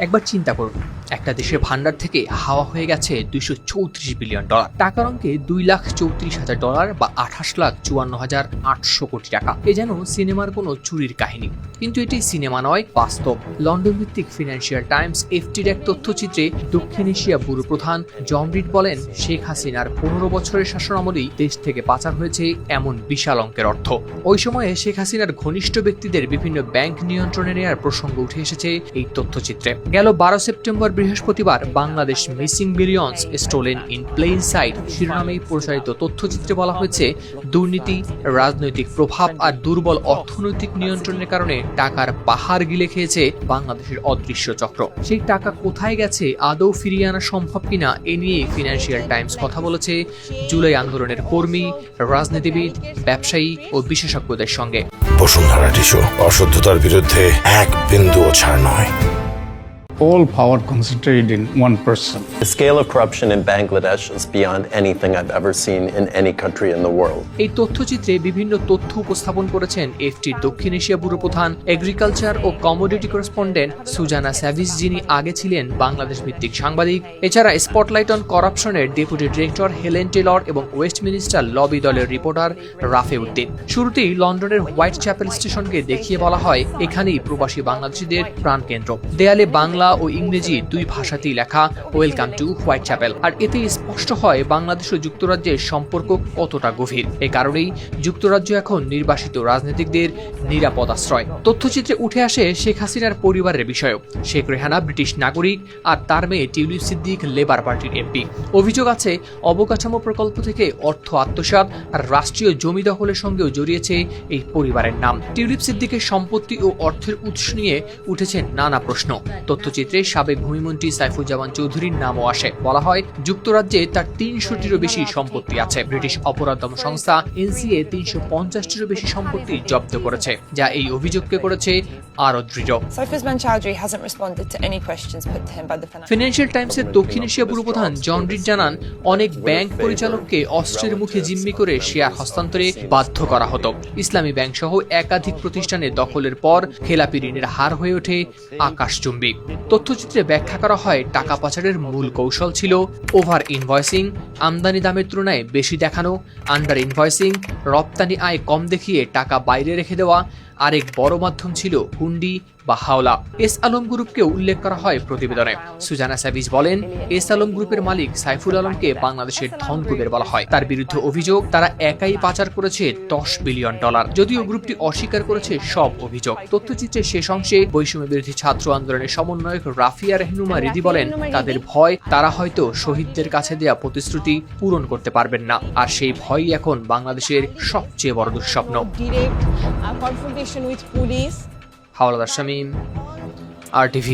একবার চিন্তা করুন, একটা দেশের ভান্ডার থেকে হাওয়া হয়ে গেছে $234 বিলিয়ন। টাকার অঙ্কে $2,34,000 বা 28,54,800 কোটি টাকা। এ যেন সিনেমার কোনো চুরির কাহিনী, কিন্তু এটি সিনেমা নয়, বাস্তব। লন্ডন ভিত্তিক ফিনান্সিয়াল টাইমস এফটির এক তথ্যচিত্রে দক্ষিণ এশিয়া ব্যুরো প্রধান জন রিড বলেন, শেখ হাসিনার 15 বছরের শাসনামলেই দেশ থেকে পাচার হয়েছে এমন বিশাল অঙ্কের অর্থ। ওই সময়ে শেখ হাসিনার ঘনিষ্ঠ ব্যক্তিদের বিভিন্ন ব্যাংক নিয়ন্ত্রণে নেওয়ার প্রসঙ্গ উঠে এসেছে এই তথ্যচিত্রে। গেল 12 সেপ্টেম্বর বৃহস্পতিবার Bangladesh missing billions stolen in plain sight শিরোনামেই প্রচারিত তথ্যচিত্রে বলা হয়েছে, দুর্নীতি, রাজনৈতিক প্রভাব আর দুর্বল অর্থনৈতিক নিয়ন্ত্রণের কারণে টাকার পাহাড় গিলে খেয়েছে বাংলাদেশের অদৃশ্য চক্র। সেই টাকা কোথায় গেছে, আদৌ ফিরিয়ে আনা সম্ভব কিনা, এ নিয়ে ফিনান্সিয়াল টাইমস কথা বলেছে জুলাই আন্দোলনের কর্মী, রাজনীতিবিদ, ব্যবসায়ী ও বিশেষজ্ঞদের সঙ্গে। বসুন্ধরা টিস্যু, অশুদ্ধতার বিরুদ্ধে এক বিন্দুও ছাড় নয়। All power concentrated in one person. The scale of corruption in Bangladesh is beyond anything I've ever seen in any country in the world. এই তথ্যচিত্রে বিভিন্ন তথ্য উপস্থাপন করেছেন এফটির দক্ষিণ এশিয়া ব্যুরো প্রধান, এগ্রিকালচার ও কমোডিটি করেসপন্ডেন্ট সুজানা স্যাভিজ, যিনি আগে ছিলেন বাংলাদেশ ভিত্তিক সাংবাদিক। এছাড়া স্পটলাইট অন করাপশনের ডেপুটি ডিরেক্টর হেলেন টেলর এবং ওয়েস্টমিনিস্টার লবি দলের রিপোর্টার রাফে উদ্দিন। শুরুতেই লন্ডনের হোয়াইট চ্যাপেল স্টেশনকে দেখিয়ে বলা হয়, এখানেই প্রবাসী বাংলাদেশিদের প্রাণকেন্দ্র। দেয়ালে বাংলা ও ইংরেজি দুই ভাষাতেই লেখা ওয়েলকাম টু হোয়াইট চ্যাপেল। আর এতে স্পষ্ট হয় বাংলাদেশ ও যুক্তরাজ্যের সম্পর্ক কতটা গভীর। এ কারণেই যুক্তরাজ্য এখন নির্বাসিত রাজনীতিকদের নিরাপদ আশ্রয়। তথ্যচিত্রে উঠে আসে শেখ হাসিনার পরিবারের বিষয়ও। শেখ রেহানা ব্রিটিশ নাগরিক আর তার মেয়ে টিউলিপ সিদ্দিক লেবার পার্টির এমপি। অভিযোগ আছে অবকাঠামো প্রকল্প থেকে অর্থ আত্মসাৎ আর রাষ্ট্রীয় জমি দখলের সঙ্গেও জড়িয়েছে এই পরিবারের নাম। টিউলিপ সিদ্দিকের সম্পত্তি ও অর্থের উৎস নিয়ে উঠেছে নানা প্রশ্ন। তথ্যচিত্রে সাবেক ভূমিমন্ত্রী সাইফুজ্জামান চৌধুরীর নামও আসে। বলা হয়, যুক্তরাজ্যে তার 300টিরও বেশি সম্পত্তি আছে। ব্রিটিশ অপরাধ দমন সংস্থা এনসিএ 350টিরও বেশি সম্পত্তি জব্দ করেছে, যা এই অভিযোগকে করেছে আরও দৃঢ়। ফিনান্সিয়াল টাইমসের দক্ষিণ এশিয়া ব্যুরো প্রধান জন রিড জানান, অনেক ব্যাংক পরিচালককে অস্ত্রের মুখে জিম্মি করে শেয়ার হস্তান্তরে বাধ্য করা হতো। ইসলামী ব্যাংক সহ একাধিক প্রতিষ্ঠানে দখলের পর খেলাপি ঋণের হার হয়ে ওঠে আকাশচুম্বী। তথ্যচিত্রে ব্যাখ্যা করা হয়, টাকা পাচারের মূল কৌশল ছিল ওভার ইনভয়েসিং, আমদানি দামের তুলনায় বেশি দেখানো, আন্ডার ইনভয়েসিং, রপ্তানি আয় কম দেখিয়ে টাকা বাইরে রেখে দেওয়া। আরেক বড় মাধ্যম ছিল হুন্ডি বা হাওলা। এস আলম গ্রুপকেও উল্লেখ করা হয় প্রতিবেদনে। সুজানা স্যাভিজ বলেন, এস আলম গ্রুপের মালিক সাইফুল আলমকে বাংলাদেশের ধনকুবের বলা হয়। তার বিরুদ্ধে অভিযোগ, তারা একাই পাচার করেছে $10 বিলিয়ন। যদিও গ্রুপটি অস্বীকার করেছে সব অভিযোগ। তথ্যচিত্রের শেষ অংশে বৈষম্য বিরোধী ছাত্র আন্দোলনের সমন্বয়ক রাফিয়া রেহনুমা রিদি বলেন, তাদের ভয়, তারা হয়তো শহীদদের কাছে দেয়া প্রতিশ্রুতি পূরণ করতে পারবেন না। আর সেই ভয়ই এখন বাংলাদেশের সবচেয়ে বড় দুঃস্বপ্ন। হাওলাদার শামীম, RTV।